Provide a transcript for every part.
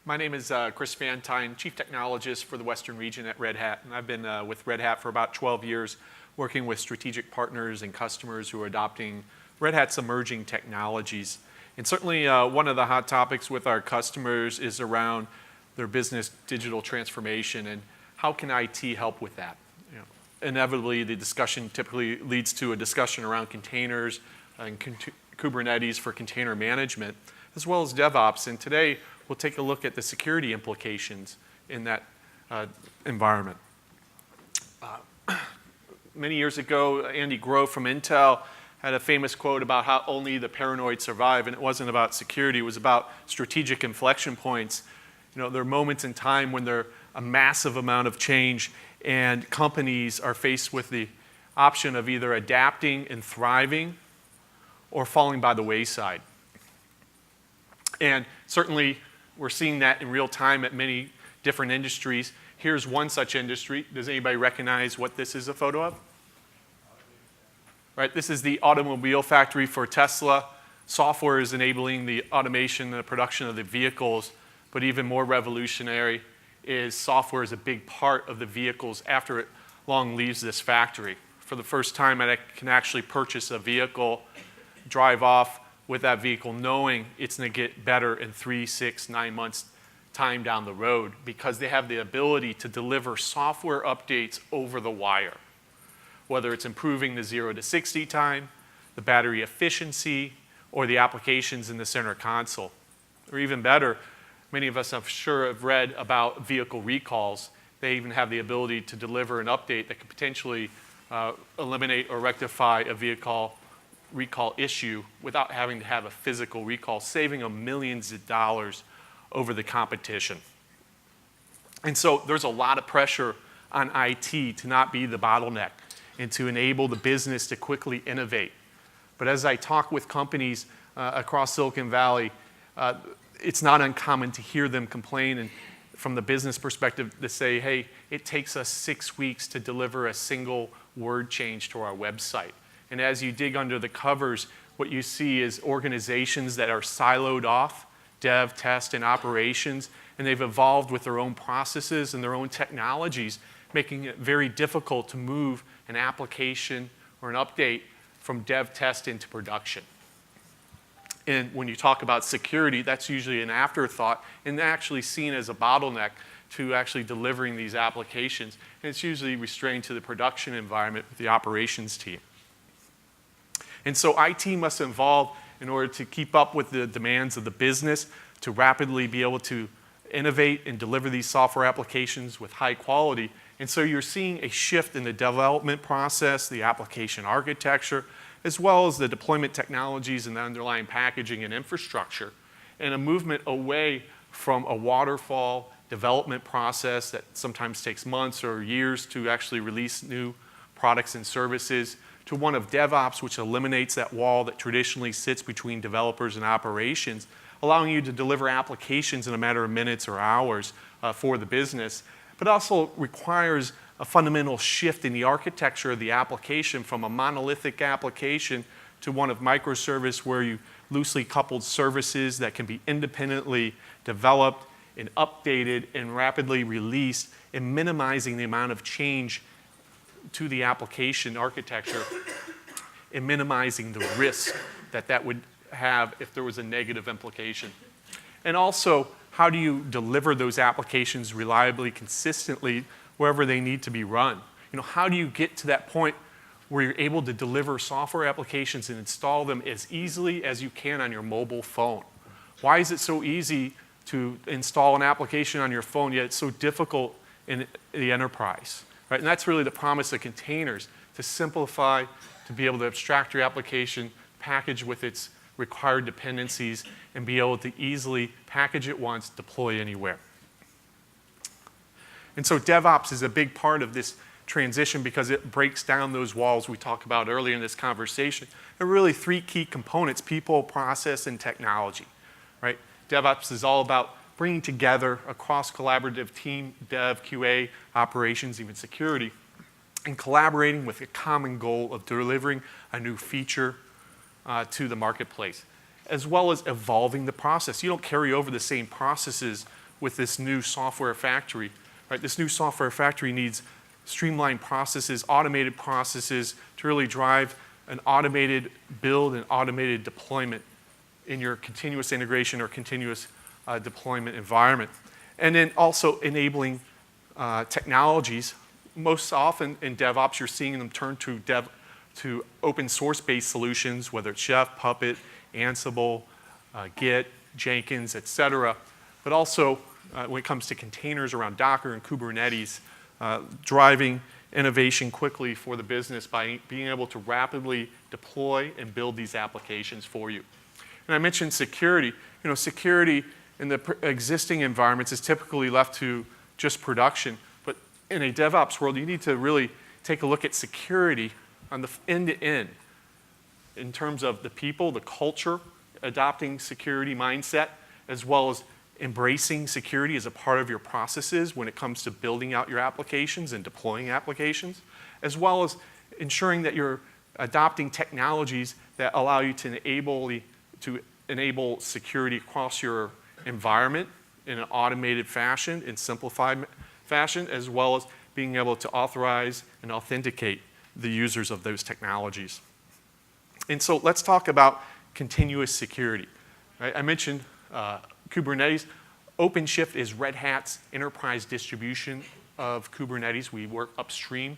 My name is Chris Fantine, Chief Technologist for the Western region at Red Hat. And I've been with Red Hat for about 12 years, working with strategic partners and customers who are adopting Red Hat's emerging technologies. And certainly one of the hot topics with our customers is around their business digital transformation and how can IT help with that. You know, inevitably, the discussion typically leads to a discussion around containers and Kubernetes for container management, as well as DevOps. And today, we'll take a look at the security implications in that environment. Many years ago, Andy Grove from Intel had a famous quote about how only the paranoid survive, and it wasn't about security, it was about strategic inflection points. You know, there are moments in time when there are a massive amount of change and companies are faced with the option of either adapting and thriving or falling by the wayside. And certainly, we're seeing that in real time at many different industries. Here's one such industry. Does anybody recognize what this is a photo of? Right, this is the automobile factory for Tesla. Software is enabling the automation and the production of the vehicles, but even more revolutionary is software is a big part of the vehicles after it long leaves this factory. For the first time, I can actually purchase a vehicle, drive off with that vehicle knowing it's going to get better in 3, 6, 9 months time down the road because they have the ability to deliver software updates over the wire. Whether it's improving the 0 to 60 time, the battery efficiency, or the applications in the center console. Or even better, many of us I'm sure have read about vehicle recalls. They even have the ability to deliver an update that could potentially eliminate or rectify a vehicle recall issue without having to have a physical recall, saving them millions of dollars over the competition. And so there's a lot of pressure on IT to not be the bottleneck and to enable the business to quickly innovate. But as I talk with companies across Silicon Valley, it's not uncommon to hear them complain and from the business perspective to say, hey, it takes us 6 weeks to deliver a single word change to our website. And as you dig under the covers, what you see is organizations that are siloed off, dev, test, and operations, and they've evolved with their own processes and their own technologies, making it very difficult to move an application or an update from dev test into production. And when you talk about security, that's usually an afterthought and actually seen as a bottleneck to actually delivering these applications. And it's usually restrained to the production environment with the operations team. And so IT must evolve in order to keep up with the demands of the business, to rapidly be able to innovate and deliver these software applications with high quality. And so you're seeing a shift in the development process, the application architecture, as well as the deployment technologies and the underlying packaging and infrastructure, and a movement away from a waterfall development process that sometimes takes months or years to actually release new products and services, to one of DevOps, which eliminates that wall that traditionally sits between developers and operations, allowing you to deliver applications in a matter of minutes or hours for the business, but also requires a fundamental shift in the architecture of the application from a monolithic application to one of microservice where you loosely coupled services that can be independently developed and updated and rapidly released, and minimizing the amount of change to the application architecture and minimizing the risk that that would have if there was a negative implication. And also, how do you deliver those applications reliably, consistently, wherever they need to be run? You know, how do you get to that point where you're able to deliver software applications and install them as easily as you can on your mobile phone? Why is it so easy to install an application on your phone, yet it's so difficult in the enterprise? Right? And that's really the promise of containers, to simplify, to be able to abstract your application, package with its required dependencies, and be able to easily package it once, deploy anywhere. And so DevOps is a big part of this transition because it breaks down those walls we talked about earlier in this conversation. There are really 3 key components: people, process, and technology. Right? DevOps is all about bringing together a cross-collaborative team, dev, QA, operations, even security, and collaborating with a common goal of delivering a new feature to the marketplace, as well as evolving the process. You don't carry over the same processes with this new software factory, right? This new software factory needs streamlined processes, automated processes to really drive an automated build and automated deployment in your continuous integration or continuous deployment environment. And then also enabling technologies. Most often in DevOps, you're seeing them turn to open source-based solutions, whether it's Chef, Puppet, Ansible, Git, Jenkins, et cetera. But also, when it comes to containers around Docker and Kubernetes, driving innovation quickly for the business by being able to rapidly deploy and build these applications for you. And I mentioned security. You know, security in the existing environments is typically left to just production. But in a DevOps world, you need to really take a look at security on the end-to-end in terms of the people, the culture, adopting security mindset, as well as embracing security as a part of your processes when it comes to building out your applications and deploying applications, as well as ensuring that you're adopting technologies that allow you to enable security across your environment in an automated fashion, in simplified fashion, as well as being able to authorize and authenticate the users of those technologies. And so let's talk about continuous security. Right? I mentioned Kubernetes. OpenShift is Red Hat's enterprise distribution of Kubernetes. We work upstream,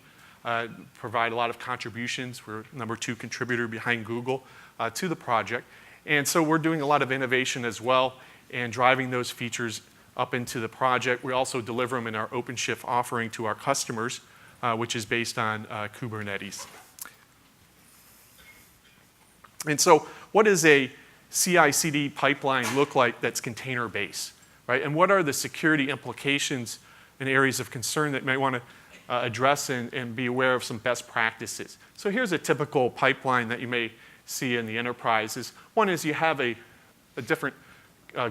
provide a lot of contributions. We're #2 contributor behind Google to the project. And so we're doing a lot of innovation as well and driving those features up into the project. We also deliver them in our OpenShift offering to our customers, which is based on Kubernetes. And so what does a CI/CD pipeline look like that's container-based, right? And what are the security implications and areas of concern that you might want to address and be aware of some best practices? So here's a typical pipeline that you may see in the enterprises. One is you have a different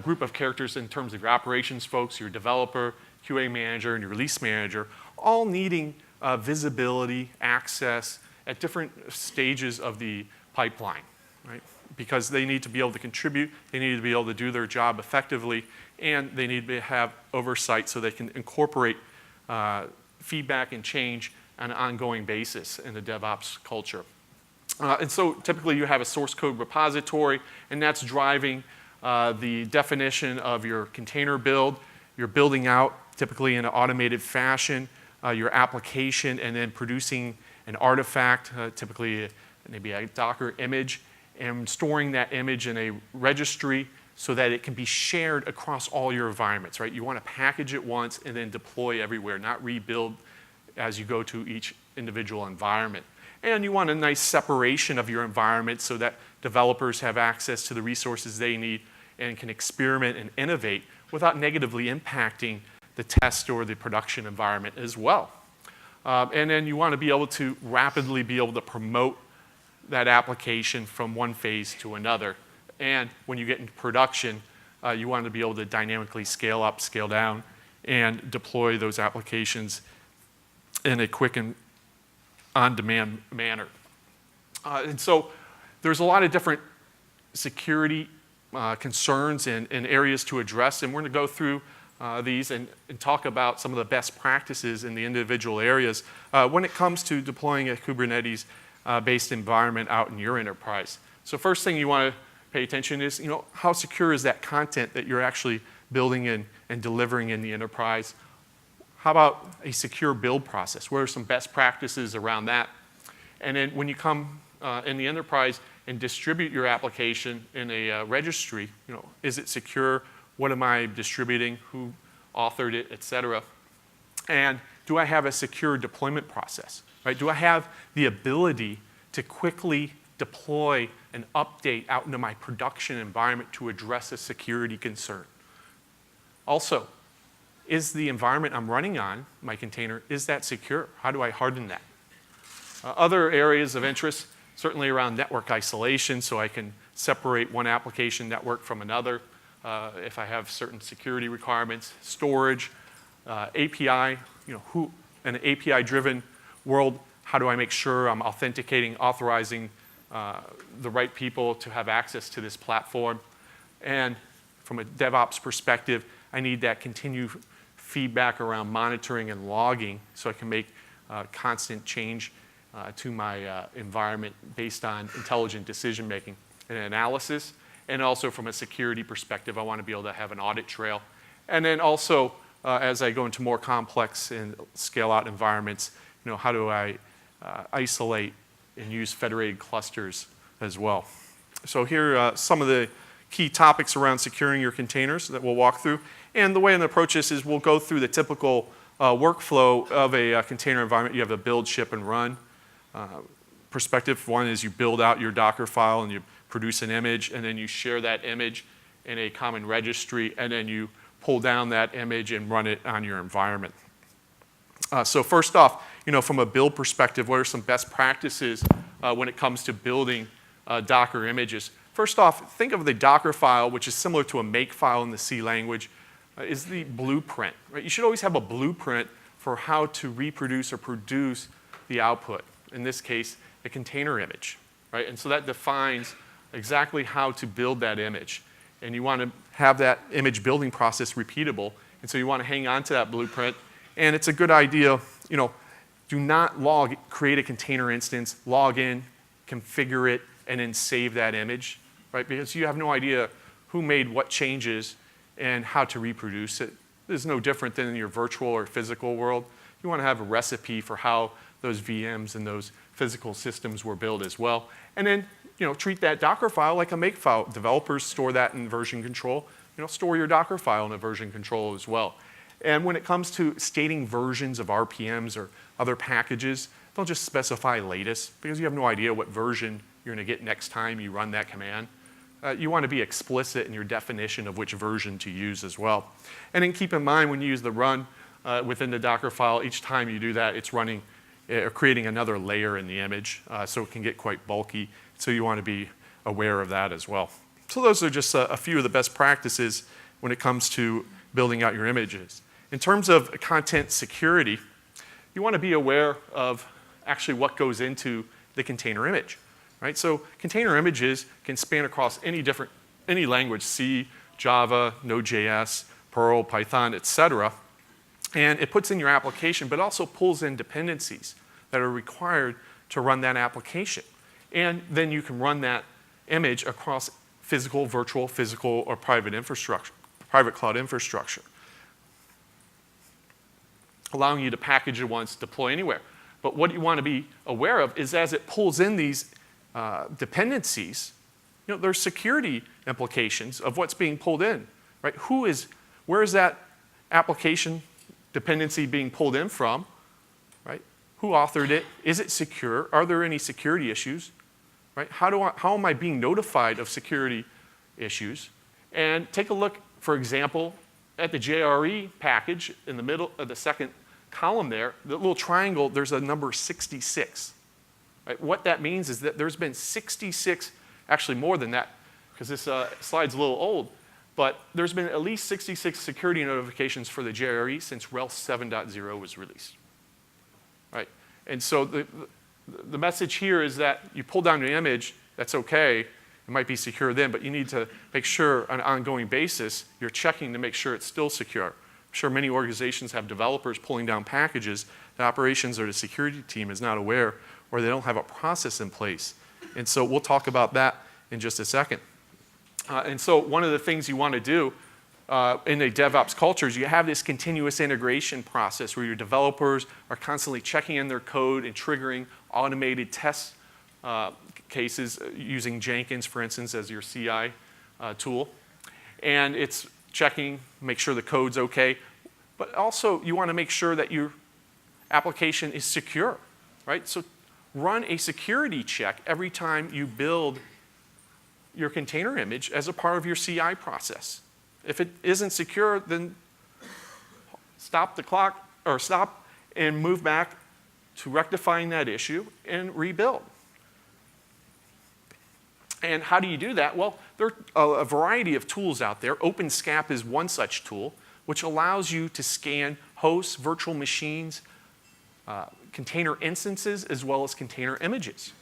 group of characters in terms of your operations folks, your developer, QA manager, and your release manager, all needing visibility, access at different stages of the pipeline, right? Because they need to be able to contribute, they need to be able to do their job effectively, and they need to have oversight so they can incorporate feedback and change on an ongoing basis in the DevOps culture. And so typically you have a source code repository, and that's driving the definition of your container build. You're building out, typically in an automated fashion, your application, and then producing an artifact, typically maybe a Docker image, and storing that image in a registry so that it can be shared across all your environments, right? You want to package it once and then deploy everywhere, not rebuild as you go to each individual environment. And you want a nice separation of your environment so that developers have access to the resources they need and can experiment and innovate without negatively impacting the test or the production environment as well. And then you want to be able to rapidly be able to promote that application from one phase to another. And when you get into production, you want to be able to dynamically scale up, scale down, and deploy those applications in a quick and on-demand manner. And so there's a lot of different security concerns and areas to address, and we're going to go through these and talk about some of the best practices in the individual areas when it comes to deploying a Kubernetes-based environment out in your enterprise. So first thing you want to pay attention is, how secure is that content that you're actually building and delivering in the enterprise? How about a secure build process? What are some best practices around that? And then when you come in the enterprise and distribute your application in a registry, is it secure? What am I distributing? Who authored it, et cetera? And do I have a secure deployment process? Right? Do I have the ability to quickly deploy and update out into my production environment to address a security concern? Also, is the environment I'm running on, my container, is that secure? How do I harden that? Other areas of interest, certainly around network isolation, so I can separate one application network from another if I have certain security requirements. Storage, API, an API-driven world, how do I make sure I'm authenticating, authorizing the right people to have access to this platform? And from a DevOps perspective, I need that continued feedback around monitoring and logging so I can make constant change to my environment based on intelligent decision making and analysis. And also from a security perspective, I want to be able to have an audit trail. And then also, as I go into more complex and scale out environments, how do I isolate and use federated clusters as well. So here are some of the key topics around securing your containers that we'll walk through. And the way I'm going to approach this is we'll go through the typical workflow of a container environment. You have a build, ship, and run perspective. One is you build out your Docker file and you produce an image, and then you share that image in a common registry, and then you pull down that image and run it on your environment. So first off, from a build perspective, what are some best practices when it comes to building Docker images? First off, think of the Docker file, which is similar to a make file in the C language, is the blueprint. Right? You should always have a blueprint for how to reproduce or produce the output. In this case, a container image. Right? And so that defines exactly how to build that image. And you want to have that image building process repeatable. And so you want to hang on to that blueprint. And it's a good idea, do not create a container instance, log in, configure it, and then save that image, right? Because you have no idea who made what changes and how to reproduce it. This is no different than in your virtual or physical world. You want to have a recipe for how those VMs and those physical systems were built as well. And then, treat that Docker file like a make file. Developers store that in version control. Store your Docker file in a version control as well. And when it comes to stating versions of RPMs or other packages, don't just specify latest, because you have no idea what version you're going to get next time you run that command. You want to be explicit in your definition of which version to use as well. And then keep in mind when you use the run within the Docker file, each time you do that, it's running or creating another layer in the image, so it can get quite bulky. So you want to be aware of that as well. So those are just a few of the best practices when it comes to building out your images. In terms of content security, you want to be aware of actually what goes into the container image, right? So container images can span across any language, C, Java, Node.js, Perl, Python, etc. And it puts in your application, but also pulls in dependencies that are required to run that application. And then you can run that image across physical, virtual, physical, or private infrastructure, private cloud infrastructure, allowing you to package it once, deploy anywhere. But what you want to be aware of is as it pulls in these dependencies, there's security implications of what's being pulled in, right? Where is that application dependency being pulled in from, right? Who authored it? Is it secure? Are there any security issues, right? How am I being notified of security issues? And take a look, for example, at the JRE package in the middle of the second column there, the little triangle, there's a number 66. Right? What that means is that there's been 66, actually more than that, because this slide's a little old, but there's been at least 66 security notifications for the JRE since RHEL 7.0 was released. Right? And so the message here is that you pull down your image, that's okay. It might be secure then, but you need to make sure on an ongoing basis you're checking to make sure it's still secure. I'm sure many organizations have developers pulling down packages. The operations or the security team is not aware, or they don't have a process in place. And so we'll talk about that in just a second. And so one of the things you want to do in a DevOps culture is you have this continuous integration process where your developers are constantly checking in their code and triggering automated test cases using Jenkins, for instance, as your CI tool. And it's checking, make sure the code's okay. But also, you want to make sure that your application is secure, right? So run a security check every time you build your container image as a part of your CI process. If it isn't secure, then stop the clock, or stop and move back to rectifying that issue and rebuild. And how do you do that? Well, there are a variety of tools out there. OpenSCAP is one such tool, which allows you to scan hosts, virtual machines, container instances, as well as container images.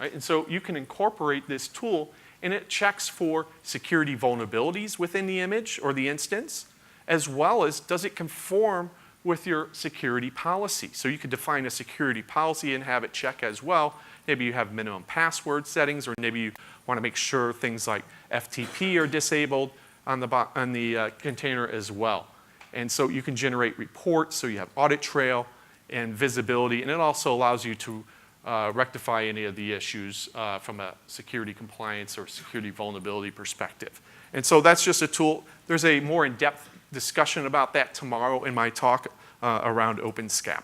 Right? And so you can incorporate this tool, and it checks for security vulnerabilities within the image or the instance. as well as does it conform with your security policy. So you could define a security policy and have it check as well. Maybe you have minimum password settings, or maybe you want to make sure things like FTP are disabled on the container as well. And so you can generate reports, so you have audit trail and visibility, and it also allows you to rectify any of the issues from a security compliance or security vulnerability perspective. And so that's just a tool. There's a more in-depth discussion about that tomorrow in my talk around OpenSCAP.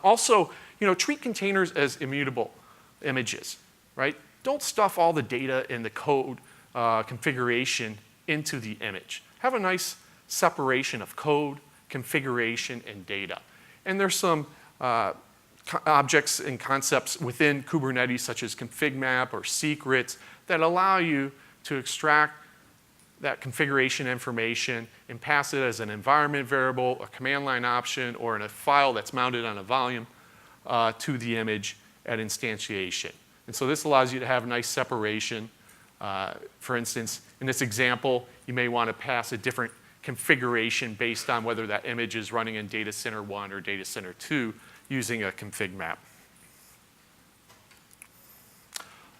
Also, treat containers as immutable images, right? Don't stuff all the data in the code configuration into the image. Have a nice separation of code, configuration, and data. And there's some objects and concepts within Kubernetes, such as config map or secrets, that allow you to extract that configuration information and pass it as an environment variable, a command line option, or in a file that's mounted on a volume to the image at instantiation. And so this allows you to have nice separation. For instance, in this example, you may want to pass a different configuration based on whether that image is running in data center 1 or data center 2 using a config map.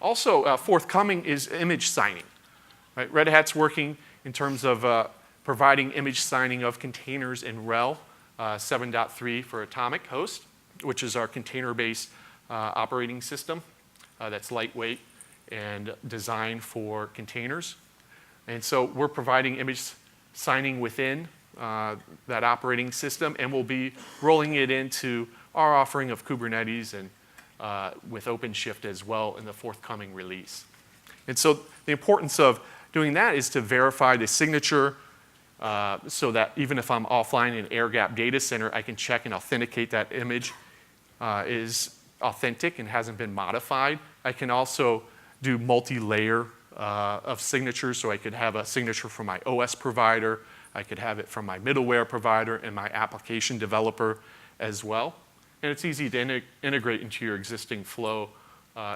Also, forthcoming is image signing. Right? Red Hat's working in terms of providing image signing of containers in RHEL 7.3 for Atomic Host, which is our container-based operating system that's lightweight and designed for containers. And so we're providing image signing within that operating system, and we'll be rolling it into our offering of Kubernetes and with OpenShift as well in the forthcoming release. And so the importance of doing that is to verify the signature so that even if I'm offline in air-gapped data center, I can check and authenticate that image is authentic and hasn't been modified. I can also do multi-layer of signatures, so I could have a signature from my OS provider, I could have it from my middleware provider and my application developer as well. And it's easy to integrate into your existing flow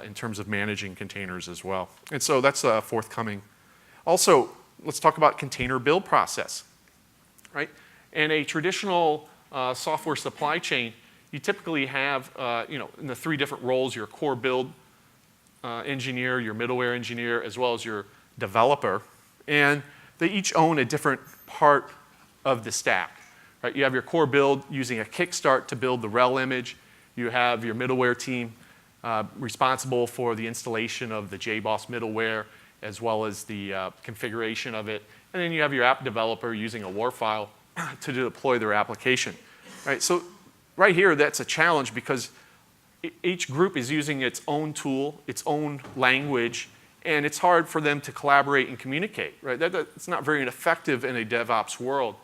in terms of managing containers as well. And so that's forthcoming. Also, let's talk about container build process, right? In a traditional software supply chain, you typically have, in the 3 different roles, your core build engineer, your middleware engineer, as well as your developer. And they each own a different part of the stack. Right? You have your core build using a kickstart to build the RHEL image. You have your middleware team responsible for the installation of the JBoss middleware, as well as the configuration of it. And then you have your app developer using a WAR file to deploy their application. Right? So right here, that's a challenge because each group is using its own tool, its own language, and it's hard for them to collaborate and communicate. Right? It's not very effective in a DevOps world.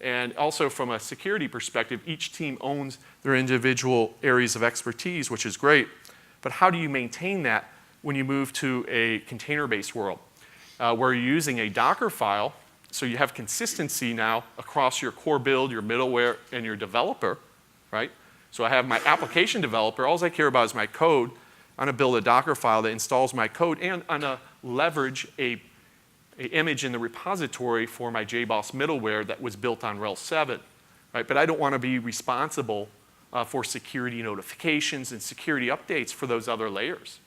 And also from a security perspective, each team owns their individual areas of expertise, which is great. But how do you maintain that when you move to a container-based world where you're using a Docker file, so you have consistency now across your core build, your middleware, and your developer, right? So I have my application developer. All I care about is my code. I'm going to build a Docker file that installs my code, and I'm going to leverage an image in the repository for my JBoss middleware that was built on RHEL 7, right? But I don't want to be responsible for security notifications and security updates for those other layers.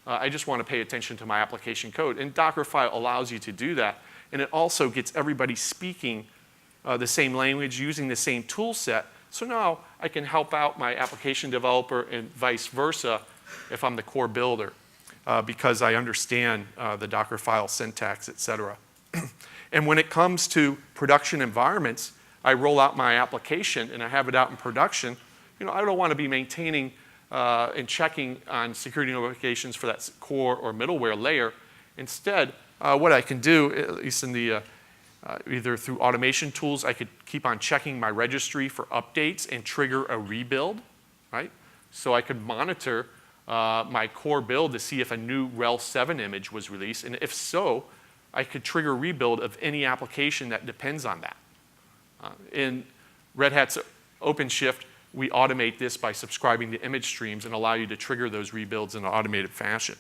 I just want to pay attention to my application code. And Dockerfile allows you to do that. And it also gets everybody speaking the same language, using the same tool set. So now I can help out my application developer and vice versa if I'm the core builder because I understand the Dockerfile syntax, et cetera. And when it comes to production environments, I roll out my application and I have it out in production. I don't want to be maintaining and checking on security notifications for that core or middleware layer. Instead, what I can do, at least in the either through automation tools, I could keep on checking my registry for updates and trigger a rebuild, right? So I could monitor my core build to see if a new RHEL 7 image was released, and if so, I could trigger rebuild of any application that depends on that. In Red Hat's OpenShift, we automate this by subscribing to image streams and allow you to trigger those rebuilds in an automated fashion.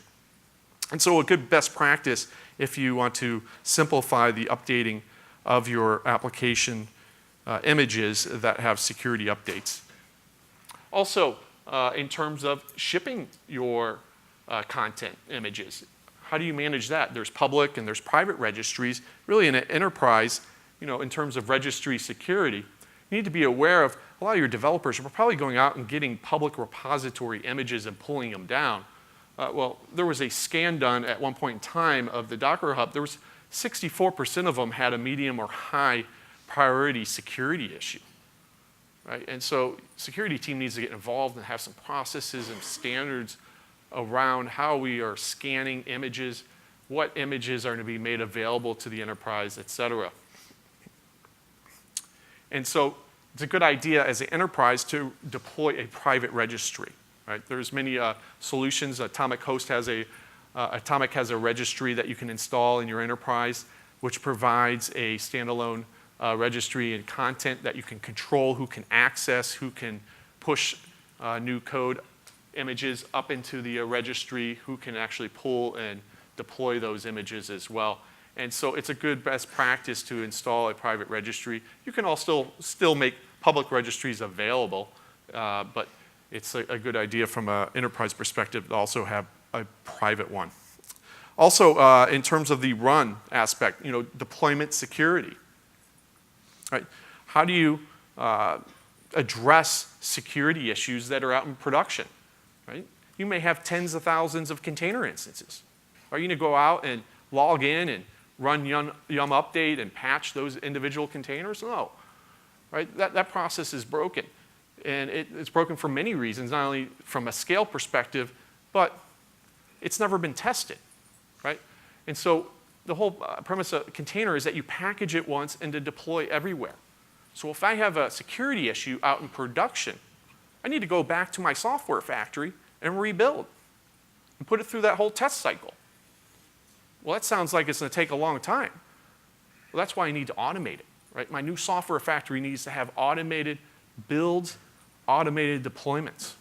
And so a good best practice if you want to simplify the updating of your application images that have security updates. Also, in terms of shipping your content images, how do you manage that? There's public and there's private registries. Really in an enterprise, in terms of registry security, you need to be aware of a lot of your developers are probably going out and getting public repository images and pulling them down. Well, there was a scan done at one point in time of the Docker Hub. There was 64% of them had a medium or high priority security issue. Right? And so security team needs to get involved and have some processes and standards around how we are scanning images, what images are going to be made available to the enterprise, et cetera. And so it's a good idea as an enterprise to deploy a private registry. Right? There's many solutions. Atomic has a registry that you can install in your enterprise, which provides a standalone registry and content that you can control, who can access, who can push new code images up into the registry, who can actually pull and deploy those images as well. And so it's a good best practice to install a private registry. You can also still make public registries available, but it's a good idea from an enterprise perspective to also have a private one. Also, in terms of the run aspect, deployment security. Right? How do you address security issues that are out in production? Right? You may have tens of thousands of container instances. Are you going to go out and log in and run yum update and patch those individual containers? No. Right? That process is broken. And it's broken for many reasons, not only from a scale perspective, but it's never been tested. Right? And so the whole premise of a container is that you package it once and to deploy everywhere. So if I have a security issue out in production, I need to go back to my software factory and rebuild and put it through that whole test cycle. Well, that sounds like it's going to take a long time. Well, that's why I need to automate it. Right? My new software factory needs to have automated builds, automated deployments.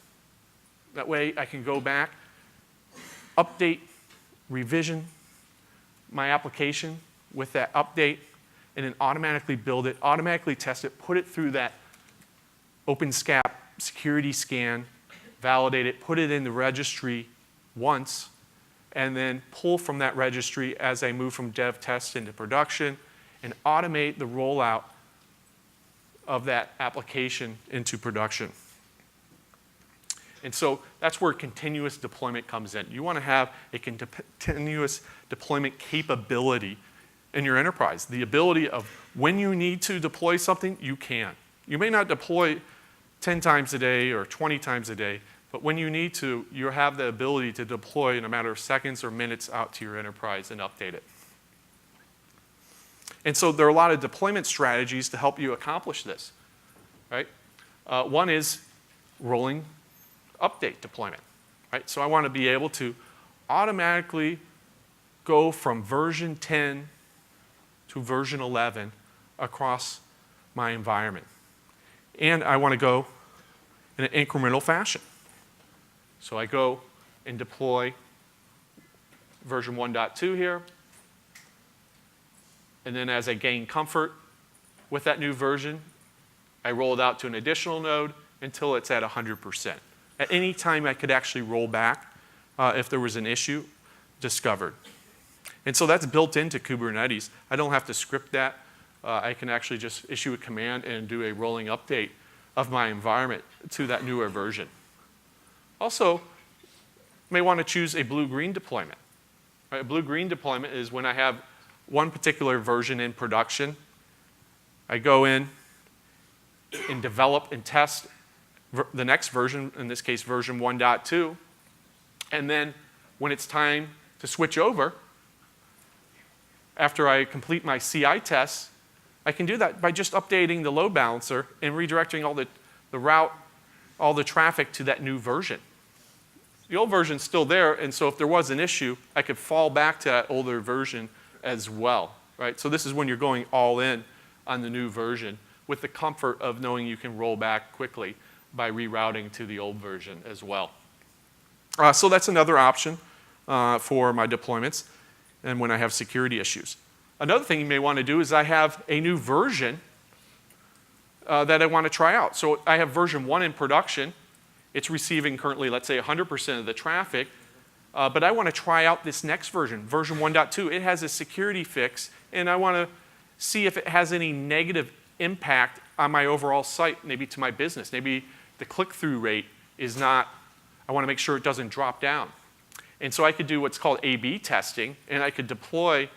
That way I can go back, update, revision my application with that update, and then automatically build it, automatically test it, put it through that OpenSCAP security scan, validate it, put it in the registry once, and then pull from that registry as I move from dev test into production, and automate the rollout of that application into production. And so that's where continuous deployment comes in. You want to have a continuous deployment capability in your enterprise. The ability of when you need to deploy something, you can. You may not deploy 10 times a day or 20 times a day, but when you need to, you have the ability to deploy in a matter of seconds or minutes out to your enterprise and update it. And so there are a lot of deployment strategies to help you accomplish this. Right? One is rolling update deployment. Right? So I want to be able to automatically go from version 10 to version 11 across my environment. And I want to go in an incremental fashion. So I go and deploy version 1.2 here. And then as I gain comfort with that new version, I roll it out to an additional node until it's at 100%. At any time, I could actually roll back if there was an issue discovered. And so that's built into Kubernetes. I don't have to script that. I can actually just issue a command and do a rolling update of my environment to that newer version. Also, you may want to choose a blue-green deployment. Right? A blue-green deployment is when I have one particular version in production. I go in and develop and test the next version, in this case version 1.2, and then when it's time to switch over, after I complete my CI tests, I can do that by just updating the load balancer and redirecting all the route, all the traffic to that new version. The old version's still there, and so if there was an issue, I could fall back to that older version as well. Right? So this is when you're going all in on the new version with the comfort of knowing you can roll back quickly by rerouting to the old version as well. So that's another option for my deployments and when I have security issues. Another thing you may want to do is I have a new version that I want to try out. So I have version 1 in production. It's receiving currently, let's say, 100% of the traffic. But I want to try out this next version, version 1.2. It has a security fix, and I want to see if it has any negative impact on my overall site, maybe to my business. Maybe the click-through rate is not, I want to make sure it doesn't drop down. And so I could do what's called A/B testing, and I could deploy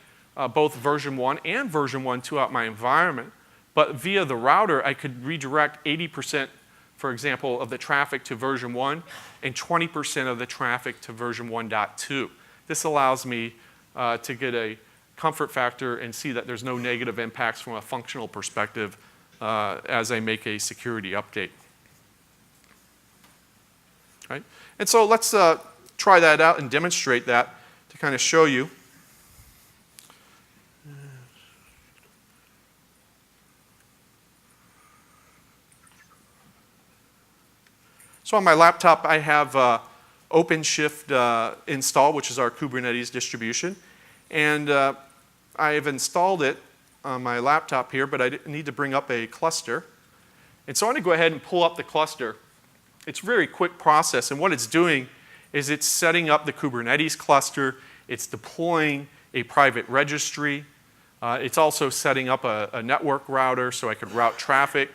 both version 1 and version 1.2 out my environment. But via the router, I could redirect 80%, for example, of the traffic to version 1 and 20% of the traffic to version 1.2. This allows me to get a comfort factor and see that there's no negative impacts from a functional perspective as I make a security update. Right? And so let's try that out and demonstrate that to kind of show you. So on my laptop, I have OpenShift installed, which is our Kubernetes distribution. And I have installed it on my laptop here, but I need to bring up a cluster. And so I'm going to go ahead and pull up the cluster. It's a very quick process, and what it's doing is it's setting up the Kubernetes cluster. It's deploying a private registry. It's also setting up a network router so I could route traffic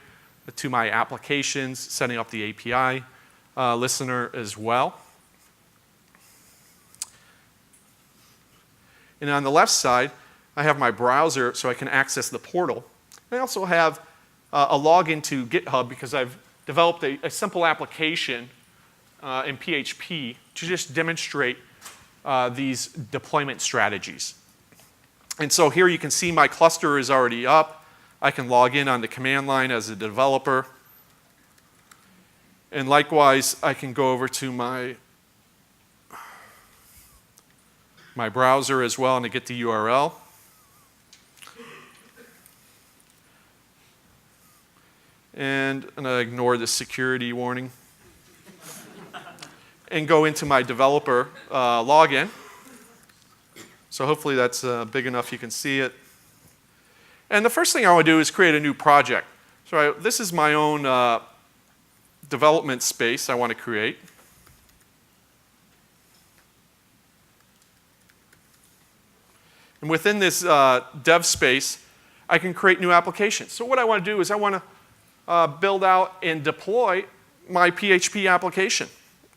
to my applications, setting up the API listener as well. And on the left side, I have my browser so I can access the portal. I also have a login to GitHub because I've developed a simple application in PHP to just demonstrate these deployment strategies. And so here you can see my cluster is already up. I can log in on the command line as a developer. And likewise, I can go over to my browser as well and to get the URL. And I'm going to ignore the security warning. And go into my developer login. So hopefully that's big enough you can see it. And the first thing I want to do is create a new project. So this is my own development space I want to create. And within this dev space, I can create new applications. So what I want to do is I want to build out and deploy my PHP application.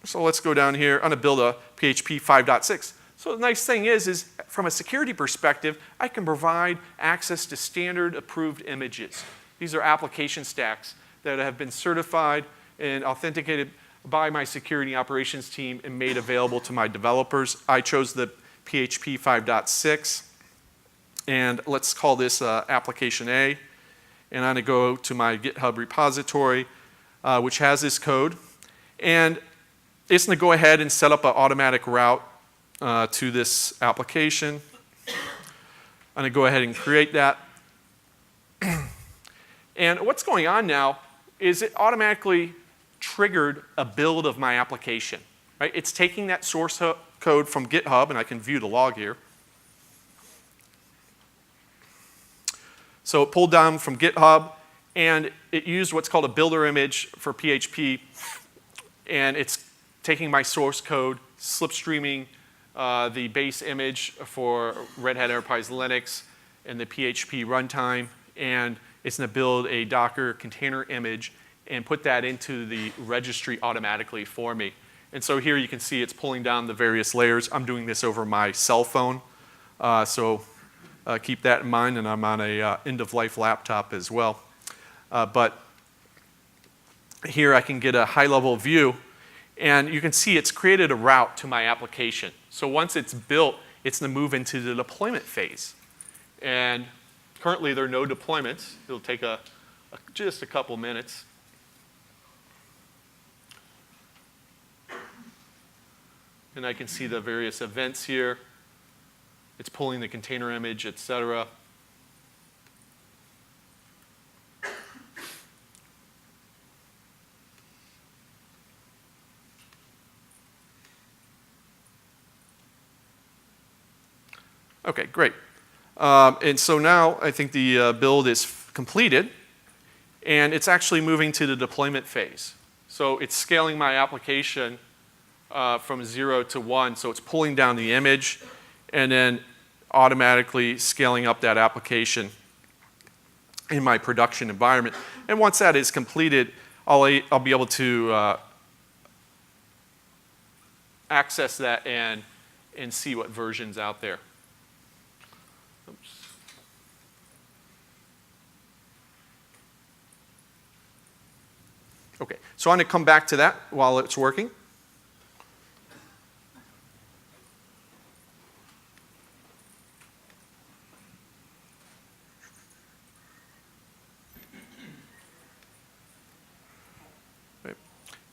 So let's go down here. I'm going to build a PHP 5.6. So the nice thing is from a security perspective, I can provide access to standard approved images. These are application stacks that have been certified and authenticated by my security operations team and made available to my developers. I chose the PHP 5.6. And let's call this application A. And I'm going to go to my GitHub repository, which has this code. And it's going to go ahead and set up an automatic route to this application. I'm going to go ahead and create that. And what's going on now is it automatically triggered a build of my application. Right? It's taking that source code from GitHub, and I can view the log here. So it pulled down from GitHub, and it used what's called a builder image for PHP, and it's taking my source code, slipstreaming the base image for Red Hat Enterprise Linux and the PHP runtime, and it's going to build a Docker container image and put that into the registry automatically for me. And so here you can see it's pulling down the various layers. I'm doing this over my cell phone, so keep that in mind, and I'm on a end-of-life laptop as well. But here I can get a high-level view, and you can see it's created a route to my application. So once it's built, it's going to move into the deployment phase. And currently there are no deployments. It'll take just a couple minutes. And I can see the various events here. It's pulling the container image, etc. Okay, great. And so now I think the build is completed, and it's actually moving to the deployment phase. So it's scaling my application from 0 to 1. So it's pulling down the image and then automatically scaling up that application in my production environment. And once that is completed, I'll be able to access that and see what version's out there. Oops. Okay, so I'm going to come back to that while it's working.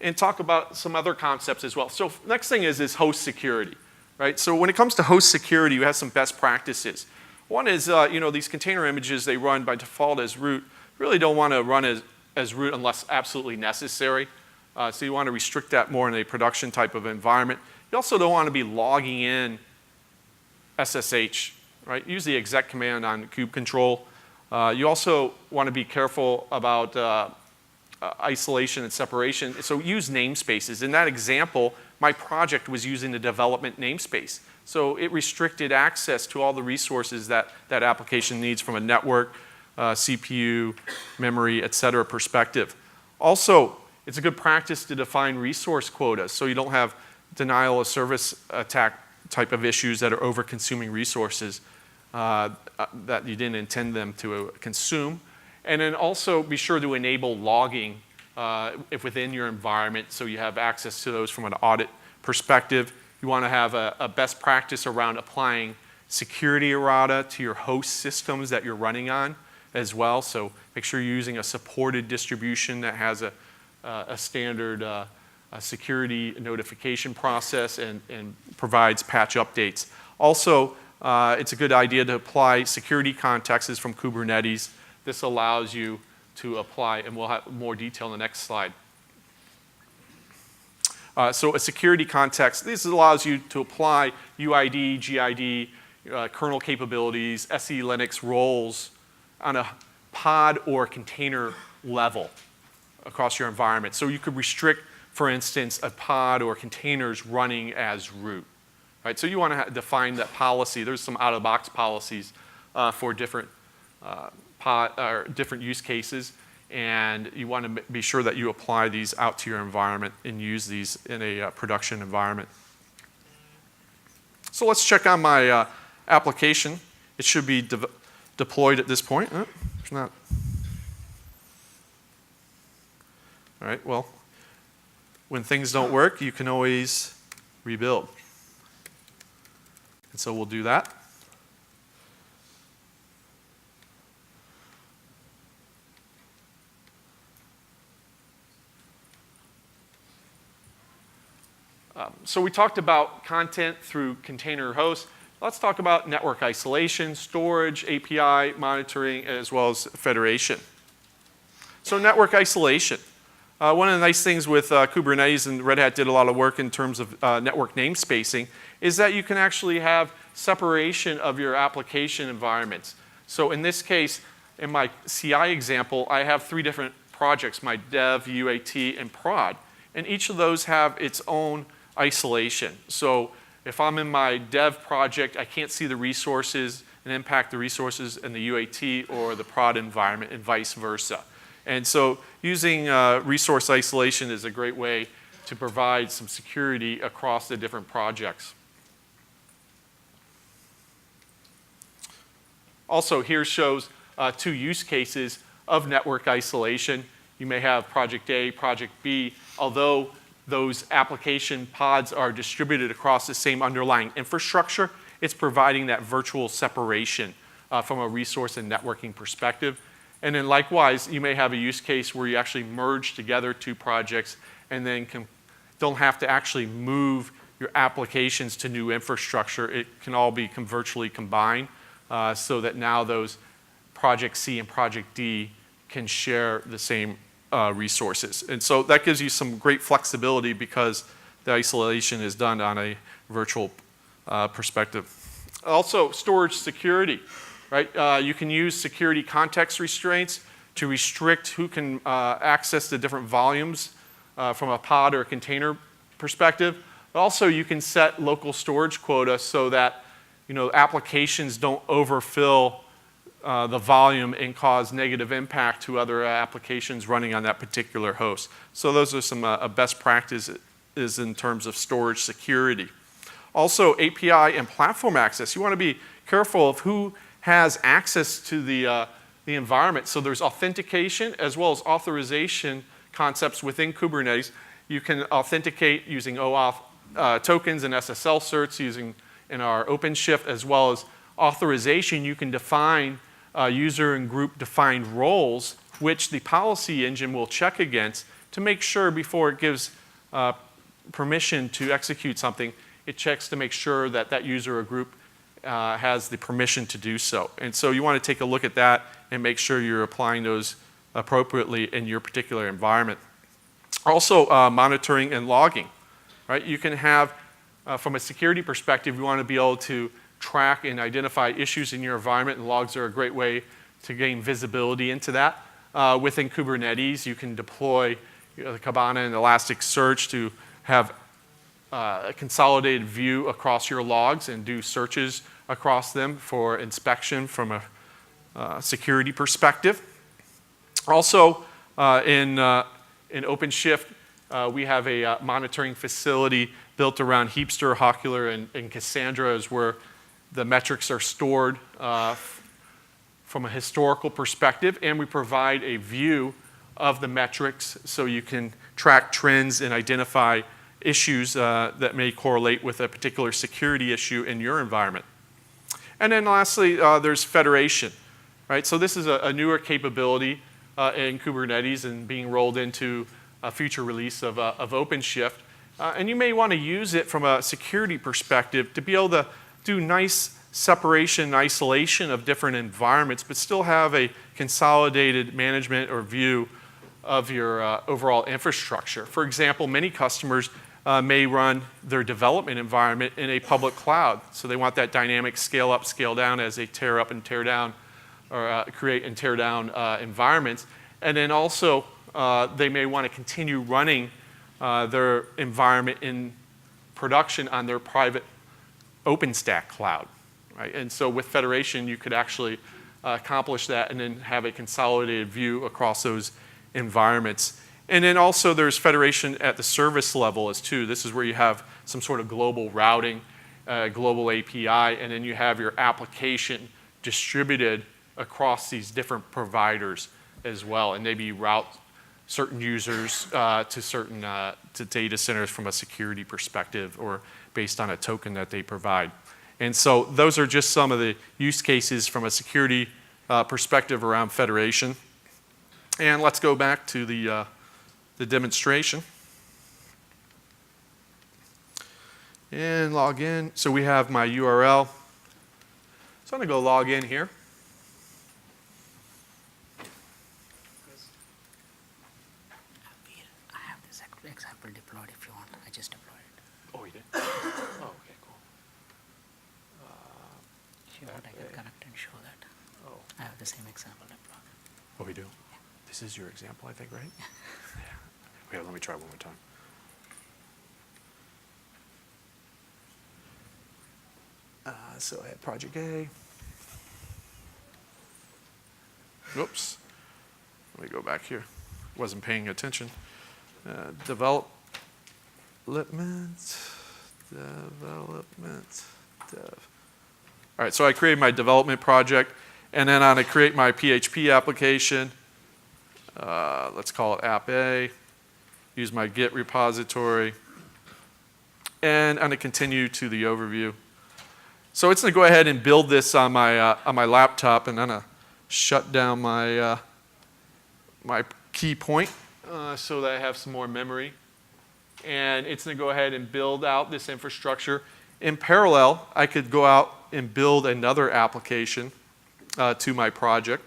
And talk about some other concepts as well. So next thing is host security, right? So when it comes to host security, you have some best practices. One is, these container images, they run by default as root. Really don't want to run as root unless absolutely necessary. So you want to restrict that more in a production type of environment. You also don't want to be logging in SSH, right? Use the exec command on kube control. You also want to be careful about isolation and separation. So use namespaces. In that example, my project was using the development namespace. So it restricted access to all the resources that that application needs from a network, CPU, memory, et cetera perspective. Also, it's a good practice to define resource quotas so you don't have denial of service attack type of issues that are over-consuming resources that you didn't intend them to consume. And then also be sure to enable logging if within your environment so you have access to those from an audit perspective. You want to have a best practice around applying security errata to your host systems that you're running on as well. So make sure you're using a supported distribution that has a standard security notification process and provides patch updates. Also, it's a good idea to apply security contexts from Kubernetes. This allows you to apply, and we'll have more detail in the next slide. So a security context, this allows you to apply UID, GID, kernel capabilities, SE Linux roles on a pod or container level across your environment. So you could restrict, for instance, a pod or containers running as root. Right? So you want to define that policy. There's some out-of-the-box policies for different different use cases, and you want to be sure that you apply these out to your environment and use these in a production environment. So let's check on my application. It should be deployed at this point. It's not. All right, well, when things don't work, you can always rebuild. And so we'll do that. So we talked about content through container hosts. Let's talk about network isolation, storage, API, monitoring, as well as federation. So network isolation. One of the nice things with Kubernetes, and Red Hat did a lot of work in terms of network namespacing, is that you can actually have separation of your application environments. So in this case, in my CI example, I have 3 different projects, my dev, UAT, and prod. And each of those have its own isolation. So if I'm in my dev project, I can't see the resources and impact the resources in the UAT or the prod environment and vice versa. And so using resource isolation is a great way to provide some security across the different projects. Also, here shows 2 use cases of network isolation. You may have project A, project B, although those application pods are distributed across the same underlying infrastructure, it's providing that virtual separation from a resource and networking perspective. And then likewise, you may have a use case where you actually merge together 2 projects and then don't have to actually move your applications to new infrastructure. It can all be virtually combined so that now those project C and project D can share the same resources. And so that gives you some great flexibility because the isolation is done on a virtual perspective. Also, storage security. right? You can use security context restraints to restrict who can access the different volumes from a pod or a container perspective. But also, you can set local storage quota so that applications don't overfill the volume and cause negative impact to other applications running on that particular host. So those are some best practices in terms of storage security. Also, API and platform access. You want to be careful of who has access to the environment. So there's authentication as well as authorization concepts within Kubernetes. You can authenticate using OAuth tokens and SSL certs using in our OpenShift, as well as authorization. You can define user and group defined roles, which the policy engine will check against to make sure before it gives permission to execute something, it checks to make sure that that user or group has the permission to do so. And so you want to take a look at that and make sure you're applying those appropriately in your particular environment. Also, monitoring and logging, right? You can have, from a security perspective, you want to be able to track and identify issues in your environment, and logs are a great way to gain visibility into that. Within Kubernetes, you can deploy the Kibana and Elasticsearch to have a consolidated view across your logs and do searches across them for inspection from a security perspective. Also, in OpenShift, we have a monitoring facility built around Heapster, Hawkular, and Cassandra, is where the metrics are stored from a historical perspective, and we provide a view of the metrics so you can track trends and identify issues that may correlate with a particular security issue in your environment. And then lastly, there's federation, right? So this is a newer capability in Kubernetes and being rolled into a future release of OpenShift. And you may want to use it from a security perspective to be able to do nice separation and isolation of different environments, but still have a consolidated management or view of your overall infrastructure. For example, many customers may run their development environment in a public cloud. So they want that dynamic scale up, scale down as they tear up and tear down, or create and tear down environments. And then also, they may want to continue running their environment in production on their private OpenStack cloud, right? And so with Federation, you could actually accomplish that and then have a consolidated view across those environments. And then also there's federation at the service level as too. This is where you have some sort of global routing, global API, and then you have your application distributed across these different providers as well. And maybe you route certain users to certain to data centers from a security perspective or based on a token that they provide. And so those are just some of the use cases from a security perspective around federation. And let's go back to the demonstration. And log in. So we have my URL. So I'm going to go log in here. I have this example deployed if you want. I just deployed it. Oh, you did? Oh, okay, cool. If you want, I can connect and show that. Oh. I have the same example deployed. Oh, we do? Yeah. This is your example, I think, right? Yeah. Okay, let me try one more time. So I have project A. Oops. Let me go back here. Wasn't paying attention. Development, dev. All right, so I created my development project, and then I'm going to create my PHP application. Let's call it app A. Use my Git repository. And I'm going to continue to the overview. So it's going to go ahead and build this on my laptop, and I'm going to shut down my my key point so that I have some more memory. And it's going to go ahead and build out this infrastructure. In parallel, I could go out and build another application to my project.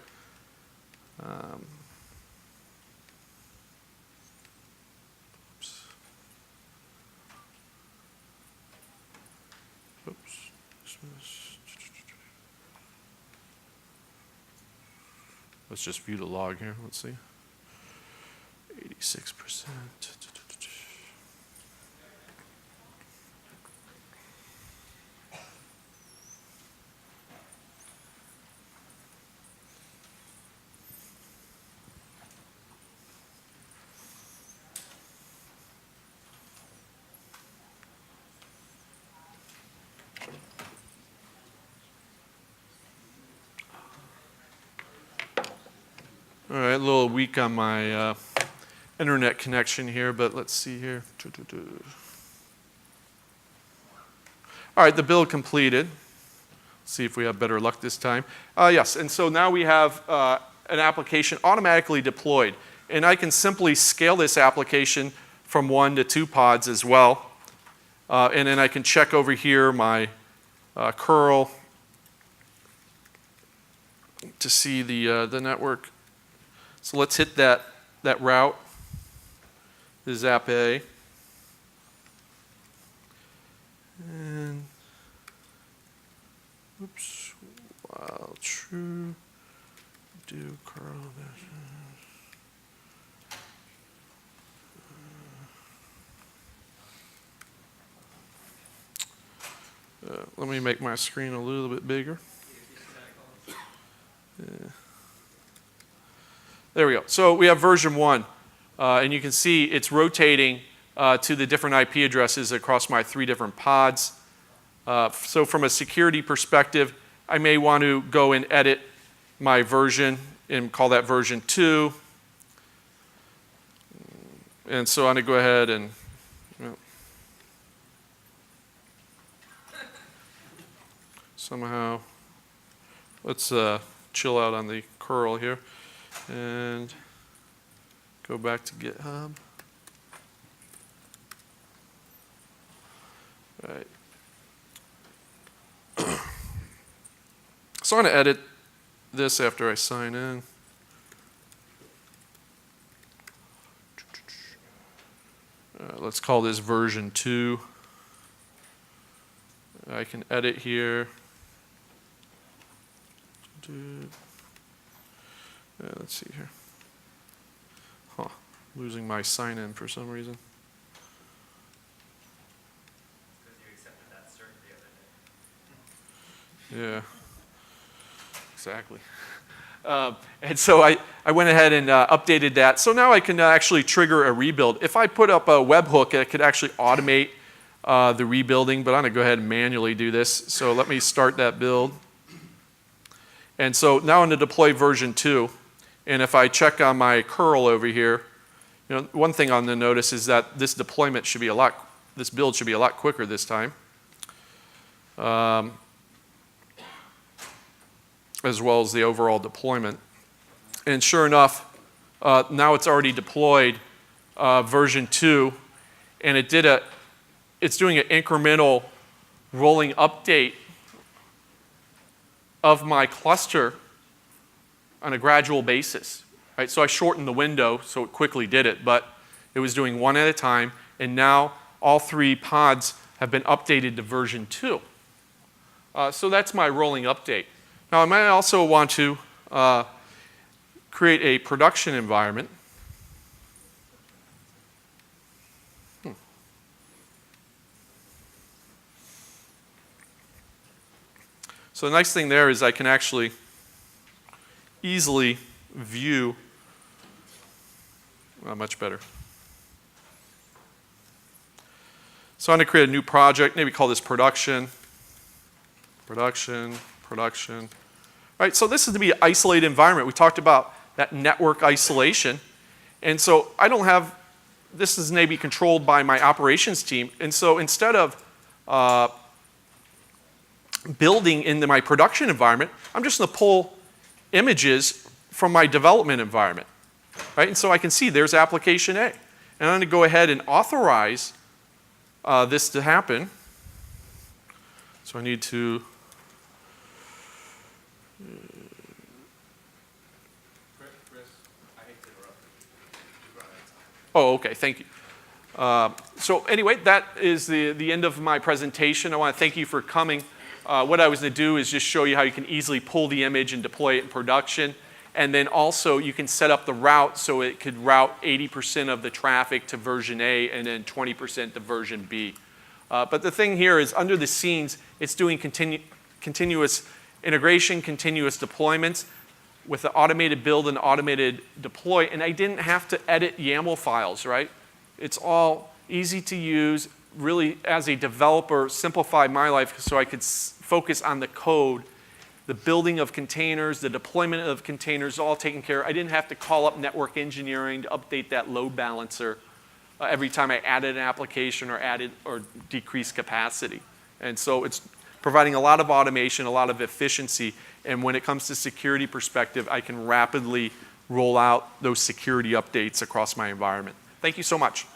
Let's just view the log here. Let's see. 86%. All right, a little weak on my internet connection here, but let's see here. All right, the build completed. Let's see if we have better luck this time. Yes, and so now we have an application automatically deployed. And I can simply scale this application from 1 to 2 pods as well. And then I can check over here my curl to see the network. So let's hit that route, the zap A. And, oops, while true, do curl. Let me make my screen a little bit bigger. Yeah. There we go. So we have version 1, and you can see it's rotating to the different IP addresses across my 3 different pods. So from a security perspective, I may want to go and edit my version and call that version 2. And so I'm going to go ahead and somehow, let's chill out on the curl here. And go back to GitHub. All right. So I'm going to edit this after I sign in. Let's call this version 2. I can edit here. Let's see here. Losing my sign-in for some reason. Because you accepted that cert the other day. Yeah, exactly. And so I went ahead and updated that. So now I can actually trigger a rebuild. If I put up a webhook, it could actually automate the rebuilding, but I'm going to go ahead and manually do this. So let me start that build. And so now I'm going to deploy version 2. And if I check on my curl over here, you know, one thing I'm going to notice is that this deployment should be this build should be a lot quicker this time. As well as the overall deployment. And sure enough, now it's already deployed version 2, and it's doing an incremental rolling update of my cluster on a gradual basis. Right? So I shortened the window so it quickly did it, but it was doing 1 at a time, and now all 3 pods have been updated to version 2. So that's my rolling update. Now I might also want to create a production environment. So the nice thing there is I can actually easily view, much better. So I'm going to create a new project, maybe call this production. Production. All right, so this is to be an isolated environment. We talked about that network isolation. And so I don't have, this is maybe controlled by my operations team. And so instead of building into my production environment, I'm just going to pull images from my development environment. Right? And so I can see there's application A. And I'm going to go ahead and authorize this to happen. So I need to Chris, I hate to interrupt you. Oh, okay, thank you. So anyway, that is the end of my presentation. I want to thank you for coming. What I was going to do is just show you how you can easily pull the image and deploy it in production. And then also you can set up the route so it could route 80% of the traffic to version A and then 20% to version B. But the thing here is under the scenes, it's doing continuous integration, continuous deployments with the automated build and automated deploy. And I didn't have to edit YAML files, right? It's all easy to use. Really, as a developer, simplified my life so I could focus on the code, the building of containers, the deployment of containers, all taken care of. I didn't have to call up network engineering to update that load balancer every time I added an application or added or decreased capacity. And so it's providing a lot of automation, a lot of efficiency. And when it comes to security perspective, I can rapidly roll out those security updates across my environment. Thank you so much.